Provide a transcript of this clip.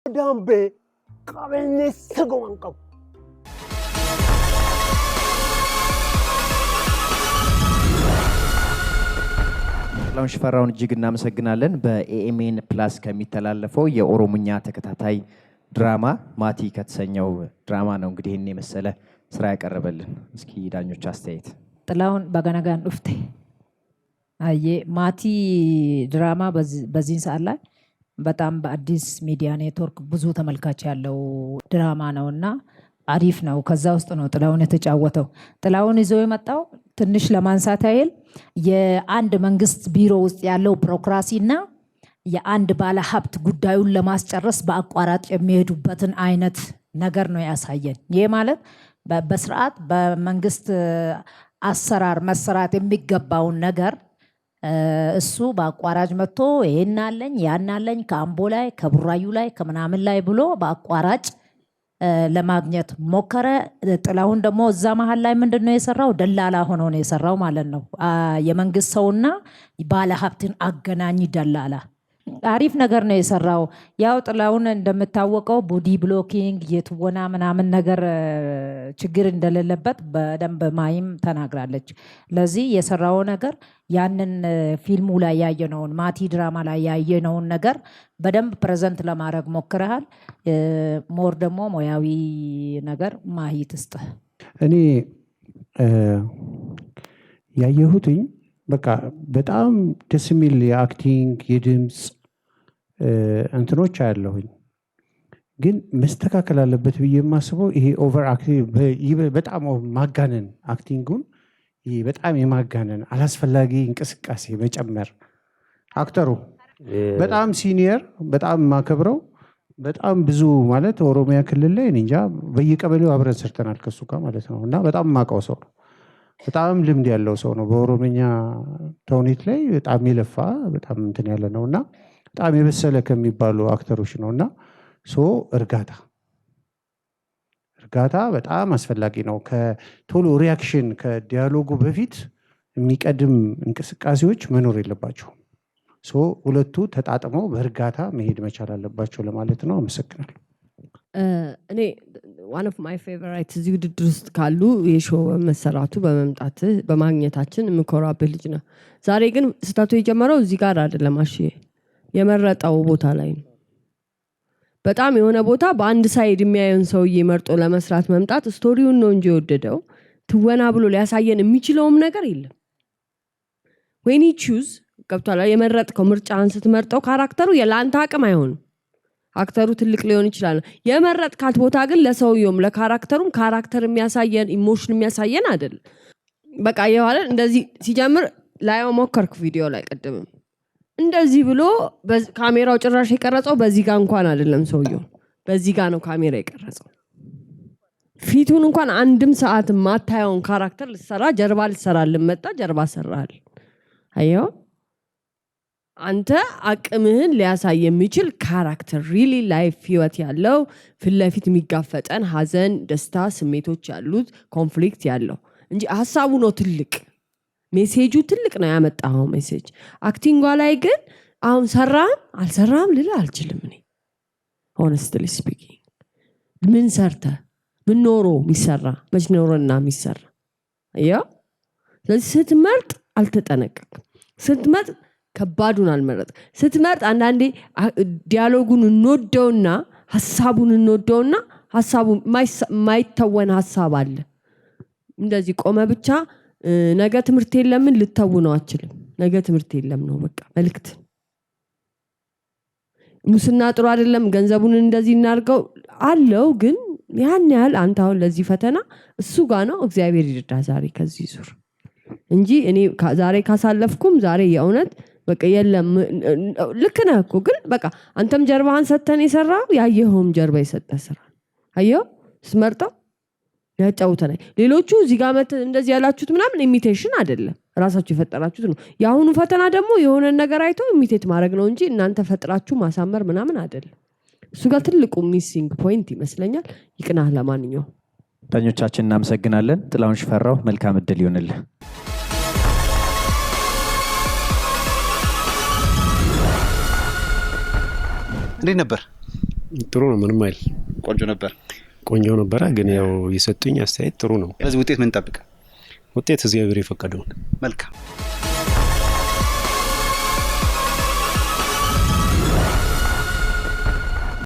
ዳምቤ ቀበሌ ሰጎንቀው ጥላሁን ሽፈራውን እጅግ እናመሰግናለን። በኤኤምኤን ፕላስ ከሚተላለፈው የኦሮሞኛ ተከታታይ ድራማ ማቲ ከተሰኘው ድራማ ነው እንግዲህ እኔ መሰለ ስራ ያቀርበልን። እስኪ ዳኞች አስተያየት። ጥላሁን በገነጋን ዱፍቴ አየ ማቲ ድራማ በዚህ ሰዓት ላይ በጣም በአዲስ ሚዲያ ኔትወርክ ብዙ ተመልካች ያለው ድራማ ነውና አሪፍ ነው። ከዛ ውስጥ ነው ጥላሁን የተጫወተው። ጥላሁን ይዞ የመጣው ትንሽ ለማንሳት ያህል የአንድ መንግስት ቢሮ ውስጥ ያለው ቢሮክራሲና የአንድ ባለ ሀብት ጉዳዩን ለማስጨረስ በአቋራጭ የሚሄዱበትን አይነት ነገር ነው ያሳየን። ይሄ ማለት በስርዓት በመንግስት አሰራር መሰራት የሚገባውን ነገር እሱ በአቋራጭ መጥቶ ይሄን አለኝ ያን አለኝ ከአምቦ ላይ ከቡራዩ ላይ ከምናምን ላይ ብሎ በአቋራጭ ለማግኘት ሞከረ። ጥላሁን ደግሞ እዛ መሃል ላይ ምንድነው የሰራው? ደላላ ሆኖ ነው የሰራው ማለት ነው። የመንግስት ሰውና ባለ ሀብትን አገናኝ ደላላ። አሪፍ ነገር ነው የሰራው። ያው ጥላሁን እንደምታወቀው ቦዲ ብሎኪንግ የትወና ምናምን ነገር ችግር እንደሌለበት በደንብ ማይም ተናግራለች። ለዚህ የሰራው ነገር ያንን ፊልሙ ላይ ያየነውን ማቲ ድራማ ላይ ያየነውን ነገር በደንብ ፕሬዘንት ለማድረግ ሞክረሃል። ሞር ደግሞ ሙያዊ ነገር ማሂ ትስጥ። እኔ ያየሁትኝ በቃ በጣም ደስ የሚል የአክቲንግ የድምፅ እንትኖች አያለሁኝ። ግን መስተካከል አለበት ብዬ የማስበው ይሄ ኦቨር አክቲንግ በጣም ማጋነን አክቲንጉን ይሄ በጣም የማጋነን አላስፈላጊ እንቅስቃሴ መጨመር። አክተሩ በጣም ሲኒየር በጣም ማከብረው በጣም ብዙ ማለት ኦሮሚያ ክልል ላይ እንጃ በየቀበሌው አብረን ሰርተናል ከሱ ጋር ማለት ነው። እና በጣም ማቀው ሰው ነው። በጣም ልምድ ያለው ሰው ነው። በኦሮሚያ ተውኔት ላይ በጣም የለፋ በጣም እንትን ያለ ነውና በጣም የበሰለ ከሚባሉ አክተሮች ነውና እርጋታ በጣም አስፈላጊ ነው። ከቶሎ ሪያክሽን ከዲያሎጉ በፊት የሚቀድም እንቅስቃሴዎች መኖር የለባቸውም። ሁለቱ ተጣጥመው በእርጋታ መሄድ መቻል አለባቸው ለማለት ነው። አመሰግናለሁ። እኔ one of my favorites እዚህ ውድድር ውስጥ ካሉ የሾው መሰራቱ በመምጣት በማግኘታችን የምኮራበት ልጅ ነው። ዛሬ ግን ስታቱ የጀመረው እዚህ ጋር አይደለም። አሽ የመረጣው ቦታ ላይ ነው። በጣም የሆነ ቦታ በአንድ ሳይድ የሚያየውን ሰውዬ መርጦ ለመስራት መምጣት ስቶሪውን ነው እንጂ የወደደው ትወና ብሎ ሊያሳየን የሚችለውም ነገር የለም። when you choose ገብቷል። የመረጥከው ምርጫን ስትመርጠው ካራክተሩ የላንተ አቅም አይሆንም። አክተሩ ትልቅ ሊሆን ይችላል። የመረጥካት ቦታ ግን ለሰውየውም ለካራክተሩም ካራክተር የሚያሳየን ኢሞሽን የሚያሳየን አይደል። በቃ የዋለ እንደዚህ ሲጀምር ላይው ሞከርኩ ቪዲዮ ላይ ቀድመም እንደዚህ ብሎ ካሜራው ጭራሽ የቀረጸው በዚህ ጋር እንኳን አይደለም ሰውየው በዚህ ጋር ነው ካሜራ የቀረጸው። ፊቱን እንኳን አንድም ሰዓት ማታየውን ካራክተር ልሰራ ጀርባ ልሰራልን መጣ ጀርባ ሰራል። አየው አንተ አቅምህን ሊያሳይ የሚችል ካራክተር ሪሊ ላይፍ ህይወት ያለው ፍለፊት የሚጋፈጠን ሀዘን ደስታ ስሜቶች ያሉት ኮንፍሊክት ያለው እንጂ ሐሳቡ ነው ትልቅ ሜሴጁ ትልቅ ነው ያመጣው ሜሴጅ። አክቲንጓ ላይ ግን አሁን ሰራም አልሰራም ልል አልችልም እኔ honestly speaking። ምን ሰርተ ምን ኖሮ የሚሰራ መች ኖሮና የሚሰራ አያ ስለዚህ ስትመርጥ አልተጠነቀቅም። ስትመርጥ ከባዱን አልመረጥ። ስትመርጥ አንዳንዴ ዲያሎጉን እንወደውና ሐሳቡን እንወደውና ሐሳቡ ማይተወን ሐሳብ አለ። እንደዚህ ቆመ ብቻ ነገ ትምህርት የለም ልተውነው አችልም። ነገ ትምህርት የለም ነው በቃ መልክት። ሙስና ጥሩ አይደለም ገንዘቡን እንደዚህ እናርገው አለው። ግን ያን ያህል አንተ አሁን ለዚህ ፈተና እሱ ጋር ነው እግዚአብሔር ይርዳ ዛሬ ከዚህ ዙር እንጂ እኔ ዛሬ ካሳለፍኩም ዛሬ የእውነት በቃ የለም ልክ ነህ እኮ ግን በቃ አንተም ጀርባህን ሰተን የሰራው ያየኸውም ጀርባ የሰጠ ስራ አየው ስመርጠው ያጫውተናል። ሌሎቹ እዚህ ጋር እንደዚህ ያላችሁት ምናምን ኢሚቴሽን አይደለም ራሳችሁ የፈጠራችሁት ነው። ያሁኑ ፈተና ደግሞ የሆነ ነገር አይቶ ኢሚቴት ማድረግ ነው እንጂ እናንተ ፈጥራችሁ ማሳመር ምናምን አይደለም። እሱ ጋር ትልቁ ሚሲንግ ፖይንት ይመስለኛል። ይቅናህ። ለማንኛውም ዳኞቻችን እናመሰግናለን። ጥላሁን ሽፈራው መልካም እድል ይሁንልህ። እንዴት ነበር? ጥሩ ነው፣ ምንም አይል። ቆንጆ ነበር። ቆንጆ ነበረ፣ ግን ያው የሰጡኝ አስተያየት ጥሩ ነው። ስለዚህ ውጤት ምን ጠብቅ? ውጤት እግዚአብሔር የፈቀደውን። መልካም